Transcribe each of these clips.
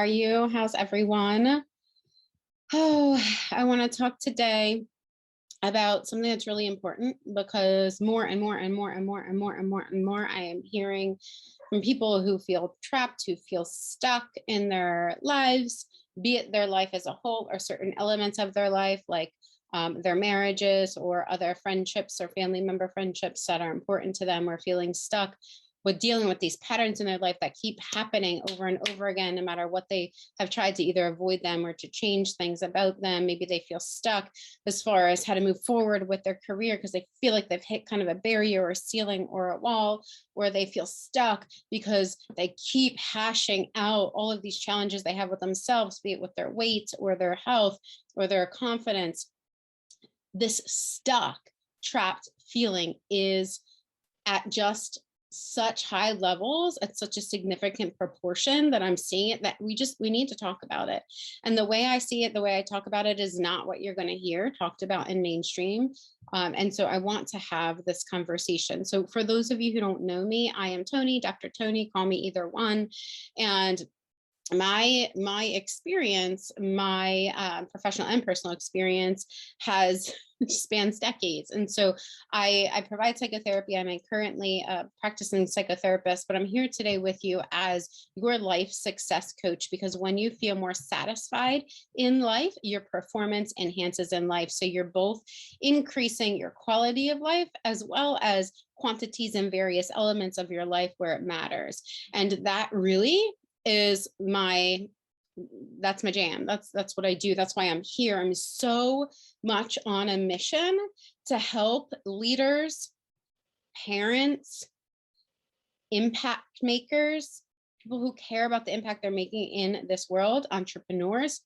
are you? How's everyone? Oh, I want to talk today about something that's really important because more and more and more and more and more and more and more I am hearing from people who feel trapped, who feel stuck in their lives, be it their life as a whole or certain elements of their life, like their marriages or other friendships or family member friendships that are important to them, or feeling stuck with dealing with these patterns in their life that keep happening over and over again, no matter what they have tried to either avoid them or to change things about them. Maybe they feel stuck as far as how to move forward with their career because they feel like they've hit kind of a barrier or a ceiling or a wall, or they feel stuck because they keep hashing out all of these challenges they have with themselves, be it with their weight or their health or their confidence. This stuck, trapped feeling is at just such high levels, at such a significant proportion, that I'm seeing it, that we need to talk about it. And the way I see it, the way I talk about it, is not what you're going to hear talked about in mainstream. And so I want to have this conversation. So for those of you who don't know me, I am Toni, Dr. Toni, call me either one. And my experience, my professional and personal experience has spans decades. And so I provide psychotherapy. I'm currently a practicing psychotherapist, but I'm here today with you as your life success coach, because when you feel more satisfied in life, your performance enhances in life. So you're both increasing your quality of life as well as quantities and various elements of your life where it matters. And that really is that's my jam. That's what I do. That's why I'm here. I'm so much on a mission to help leaders, parents, impact makers, people who care about the impact they're making in this world, entrepreneurs,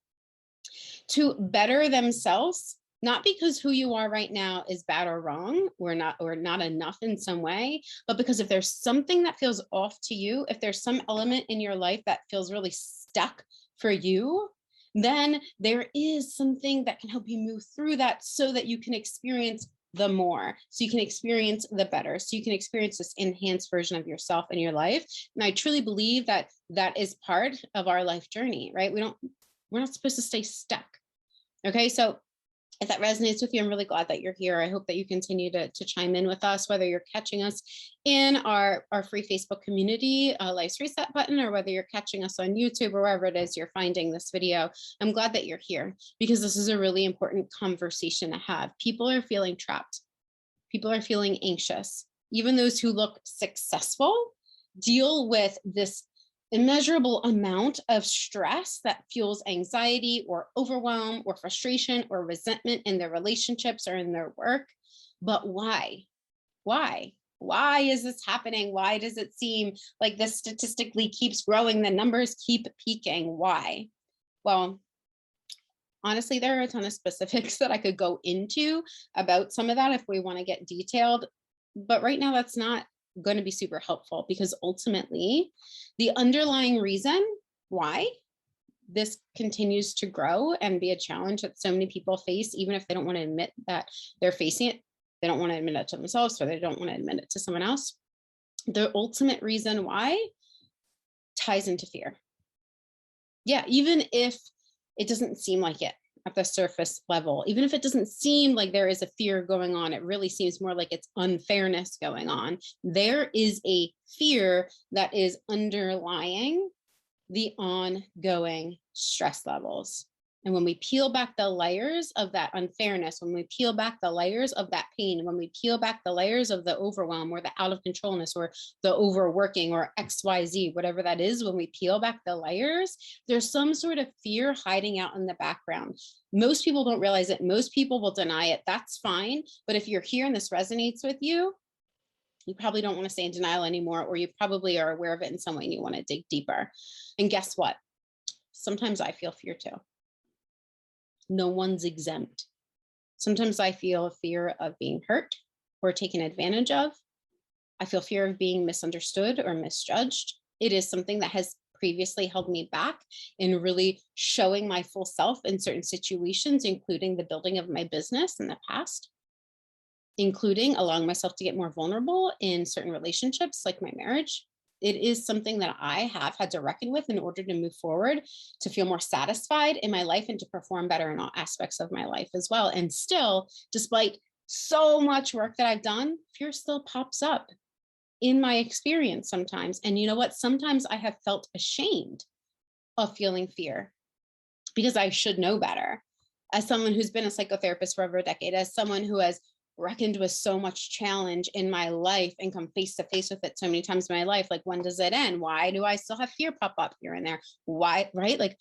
to better themselves. Not because who you are right now is bad or wrong, or not enough in some way, but because if there's something that feels off to you, if there's some element in your life that feels really stuck for you, then there is something that can help you move through that so that you can experience the more, so you can experience the better, so you can experience this enhanced version of yourself in your life. And I truly believe that that is part of our life journey, right? We're not supposed to stay stuck. Okay, so if that resonates with you, I'm really glad that you're here. I hope that you continue to chime in with us, whether you're catching us in our free Facebook community, Life's Reset button, or whether you're catching us on YouTube or wherever it is you're finding this video. I'm glad that you're here because this is a really important conversation to have. People are feeling trapped. People are feeling anxious. Even those who look successful deal with this immeasurable amount of stress that fuels anxiety or overwhelm or frustration or resentment in their relationships or in their work. But why? Why is this happening? Why does it seem like this statistically keeps growing? The numbers keep peaking. Why? Well, honestly, there are a ton of specifics that I could go into about some of that if we want to get detailed. But right now, that's not going to be super helpful, because ultimately the underlying reason why this continues to grow and be a challenge that so many people face, even if they don't want to admit that they're facing it, they don't want to admit it to themselves, or they don't want to admit it to someone else. The ultimate reason why ties into fear. Yeah, even if it doesn't seem like it at the surface level, even if it doesn't seem like there is a fear going on, it really seems more like it's unfairness going on. There is a fear that is underlying the ongoing stress levels. And when we peel back the layers of that unfairness, when we peel back the layers of that pain, when we peel back the layers of the overwhelm or the out of controlness or the overworking or XYZ, whatever that is, when we peel back the layers, there's some sort of fear hiding out in the background. Most people don't realize it. Most people will deny it. That's fine. But if you're here and this resonates with you, you probably don't want to stay in denial anymore, or you probably are aware of it in some way and you want to dig deeper. And guess what? Sometimes I feel fear too. No one's exempt. Sometimes I feel fear of being hurt or taken advantage of. I feel fear of being misunderstood or misjudged. It is something that has previously held me back in really showing my full self in certain situations, including the building of my business in the past, including allowing myself to get more vulnerable in certain relationships like my marriage. It is something that I have had to reckon with in order to move forward, to feel more satisfied in my life and to perform better in all aspects of my life as well. And still, despite so much work that I've done, fear still pops up in my experience sometimes. And you know what? Sometimes I have felt ashamed of feeling fear because I should know better. As someone who's been a psychotherapist for over a decade, as someone who has reckoned with so much challenge in my life and come face to face with it so many times in my life, like, when does it end? Why do I still have fear pop up here and there? Why, right? Like,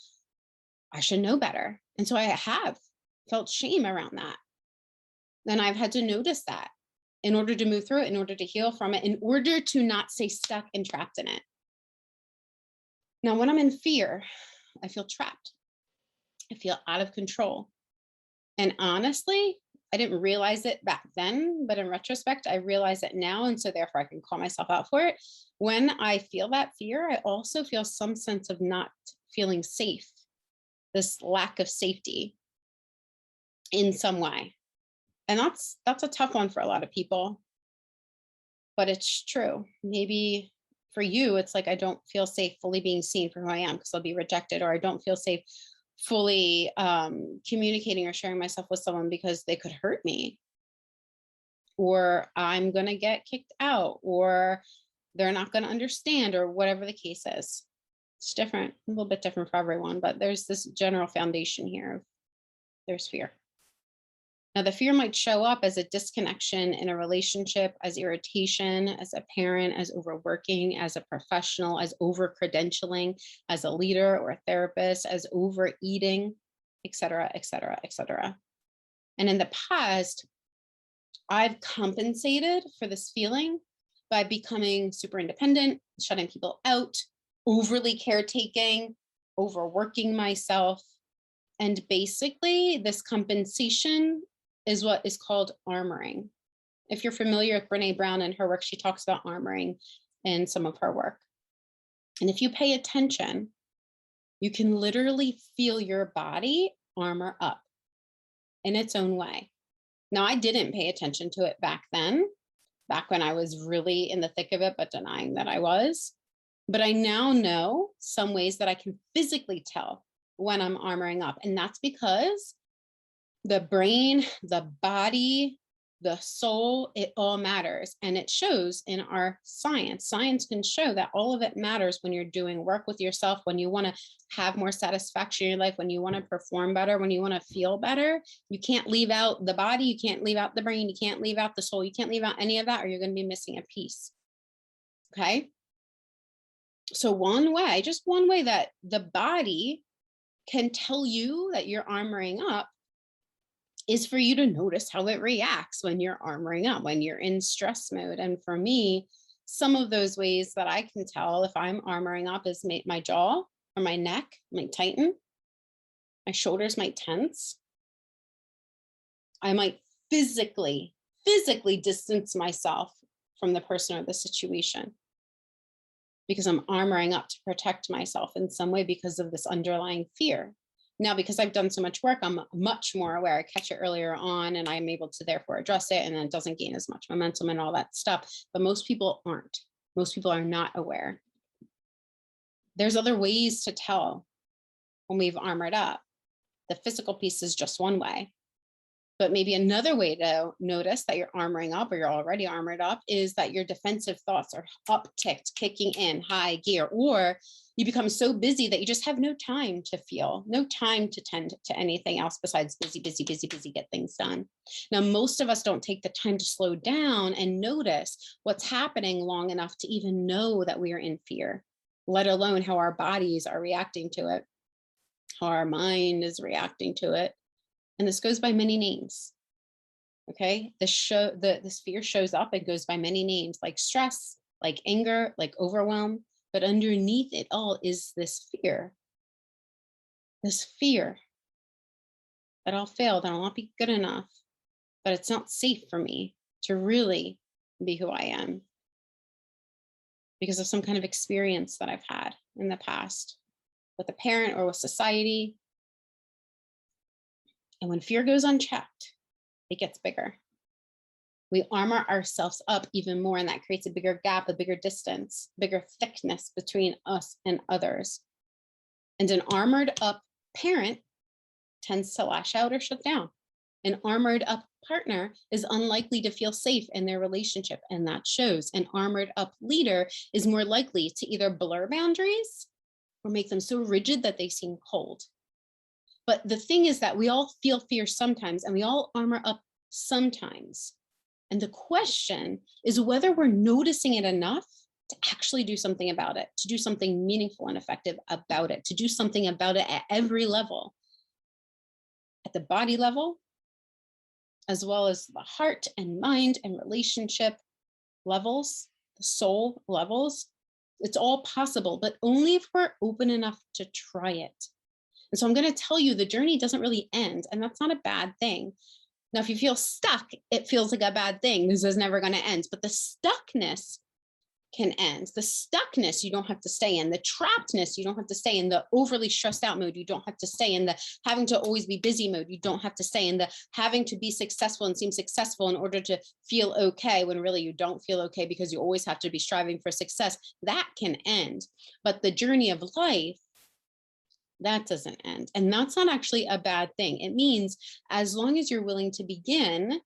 I should know better. And so I have felt shame around that. Then I've had to notice that in order to move through it, in order to heal from it, in order to not stay stuck and trapped in it. Now, when I'm in fear, I feel trapped. I feel out of control. And honestly, I didn't realize it back then, but in retrospect, I realize it now. And so therefore I can call myself out for it. When I feel that fear, I also feel some sense of not feeling safe, this lack of safety in some way. And that's a tough one for a lot of people, but it's true. Maybe for you, it's like, I don't feel safe fully being seen for who I am because I'll be rejected, or I don't feel safe fully communicating or sharing myself with someone because they could hurt me, or I'm going to get kicked out, or they're not going to understand, or whatever the case is. It's different, a little bit different for everyone, but there's this general foundation here. There's fear. Now, the fear might show up as a disconnection in a relationship, as irritation, as a parent, as overworking, as a professional, as over-credentialing, as a leader or a therapist, as overeating, et cetera, et cetera, et cetera. And in the past, I've compensated for this feeling by becoming super independent, shutting people out, overly caretaking, overworking myself. And basically, this compensation is what is called armoring. If you're familiar with Brene Brown and her work, she talks about armoring in some of her work. And if you pay attention, you can literally feel your body armor up in its own way. Now, I didn't pay attention to it back then, back when I was really in the thick of it, but denying that I was. But I now know some ways that I can physically tell when I'm armoring up. And that's because the brain, the body, the soul, it all matters. And it shows in our science. Science can show that all of it matters when you're doing work with yourself, when you want to have more satisfaction in your life, when you want to perform better, when you want to feel better. You can't leave out the body, you can't leave out the brain, you can't leave out the soul, you can't leave out any of that, or you're going to be missing a piece. Okay? So one way, just one way that the body can tell you that you're armoring up is for you to notice how it reacts when you're armoring up, when you're in stress mode. And for me, some of those ways that I can tell if I'm armoring up is my jaw or my neck might tighten, my shoulders might tense. I might physically distance myself from the person or the situation because I'm armoring up to protect myself in some way because of this underlying fear. Now, because I've done so much work, I'm much more aware. I catch it earlier on and I'm able to therefore address it, and then it doesn't gain as much momentum and all that stuff. But most people aren't. Most people are not aware. There's other ways to tell when we've armored up. The physical piece is just one way. But maybe another way to notice that you're armoring up or you're already armored up is that your defensive thoughts are upticked, kicking in high gear, or you become so busy that you just have no time to feel, no time to tend to anything else besides busy, get things done. Now, most of us don't take the time to slow down and notice what's happening long enough to even know that we are in fear, let alone how our bodies are reacting to it, how our mind is reacting to it. And this goes by many names. Okay, this fear shows up and goes by many names, like stress, like anger, like overwhelm. But underneath it all is this fear that I'll fail, that I'll not be good enough, that it's not safe for me to really be who I am because of some kind of experience that I've had in the past with a parent or with society. And when fear goes unchecked, it gets bigger. We armor ourselves up even more, and that creates a bigger gap, a bigger distance, bigger thickness between us and others. And an armored up parent tends to lash out or shut down. An armored up partner is unlikely to feel safe in their relationship, and that shows. An armored up leader is more likely to either blur boundaries or make them so rigid that they seem cold. But the thing is that we all feel fear sometimes, and we all armor up sometimes. And the question is whether we're noticing it enough to actually do something about it, to do something meaningful and effective about it, to do something about it at every level, at the body level, as well as the heart and mind and relationship levels, the soul levels. It's all possible, but only if we're open enough to try it. And so I'm going to tell you the journey doesn't really end, and that's not a bad thing. Now, if you feel stuck, it feels like a bad thing. This is never going to end, but the stuckness can end. The stuckness you don't have to stay in. The trappedness you don't have to stay in. The overly stressed out mode you don't have to stay in. The having to always be busy mode you don't have to stay in. The having to be successful and seem successful in order to feel okay when really you don't feel okay because you always have to be striving for success. That can end. But the journey of life, that doesn't end. And that's not actually a bad thing. It means as long as you're willing to begin,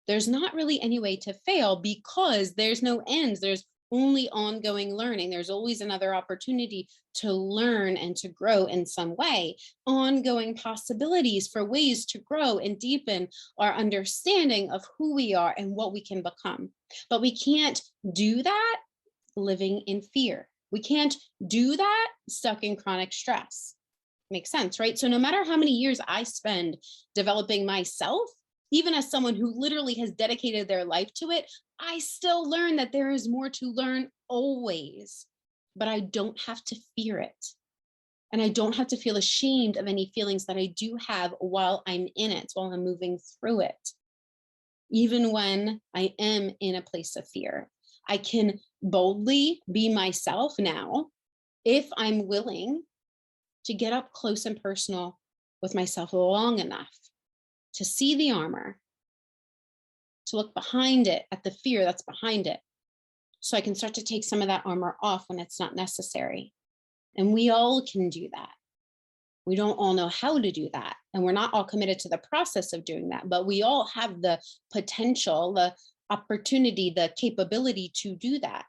there's not really any way to fail because there's no end. There's only ongoing learning. There's always another opportunity to learn and to grow in some way, ongoing possibilities for ways to grow and deepen our understanding of who we are and what we can become. But we can't do that living in fear. We can't do that stuck in chronic stress. Makes sense, right? So no matter how many years I spend developing myself, even as someone who literally has dedicated their life to it, I still learn that there is more to learn always, but I don't have to fear it. And I don't have to feel ashamed of any feelings that I do have while I'm in it, while I'm moving through it. Even when I am in a place of fear, I can boldly be myself now if I'm willing to get up close and personal with myself long enough to see the armor, to look behind it at the fear that's behind it, so I can start to take some of that armor off when it's not necessary. And we all can do that. We don't all know how to do that. And we're not all committed to the process of doing that, but we all have the potential, the opportunity, the capability to do that.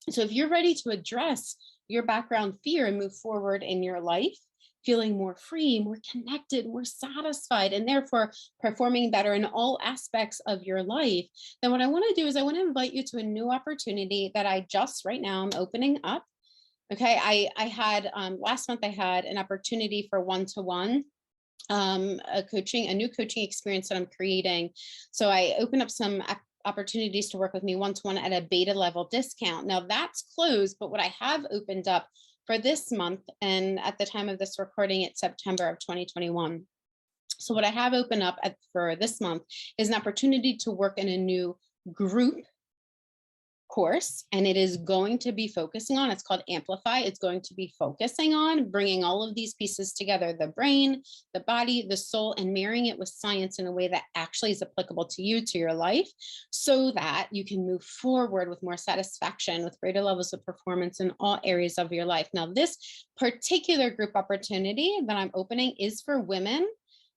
So if you're ready to address your background fear and move forward in your life, feeling more free, more connected, more satisfied, and therefore performing better in all aspects of your life, then what I want to do is I want to invite you to a new opportunity that I just right now I'm opening up. Okay, I had last month I had an opportunity for one-to-one a new coaching experience that I'm creating. So I opened up some opportunities to work with me one-to-one at a beta level discount. Now that's closed, but what I have opened up for this month, and at the time of this recording, it's September of 2021. So what I have opened up for this month is an opportunity to work in a new group course, and it is going to be focusing on, it's called Amplify. It's going to be focusing on bringing all of these pieces together, the brain, the body, the soul, and marrying it with science in a way that actually is applicable to you, to your life, so that you can move forward with more satisfaction, with greater levels of performance in all areas of your life. Now, this particular group opportunity that I'm opening is for women.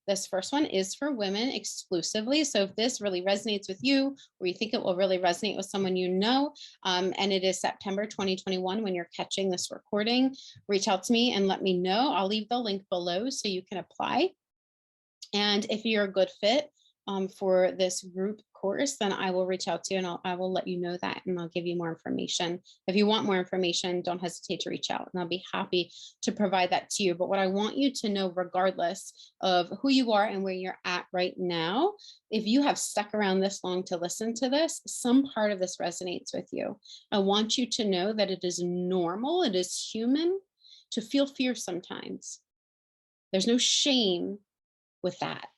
This first one is for women exclusively. So if this really resonates with you, or you think it will really resonate with someone you know, and it is September 2021 when you're catching this recording, reach out to me and let me know. I'll leave the link below so you can apply. And if you're a good fit for this group course, then I will reach out to you and I will let you know that, and I'll give you more information. If you want more information, don't hesitate to reach out and I'll be happy to provide that to you. But what I want you to know, regardless of who you are and where you're at right now, if you have stuck around this long to listen to this, some part of this resonates with you. I want you to know that it is normal, it is human to feel fear sometimes. There's no shame with that.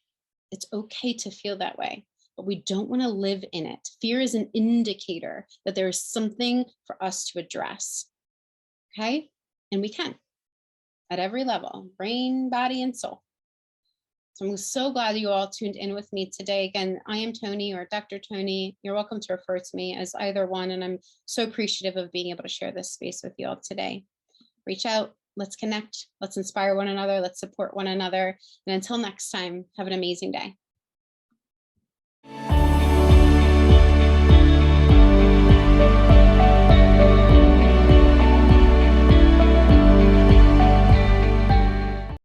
It's okay to feel that way, but we don't want to live in it. Fear is an indicator that there is something for us to address. Okay? And we can at every level, brain, body, and soul. So I'm so glad you all tuned in with me today. Again, I am Toni or Dr. Toni. You're welcome to refer to me as either one. And I'm so appreciative of being able to share this space with you all today. Reach out, let's connect, let's inspire one another, let's support one another. And until next time, have an amazing day.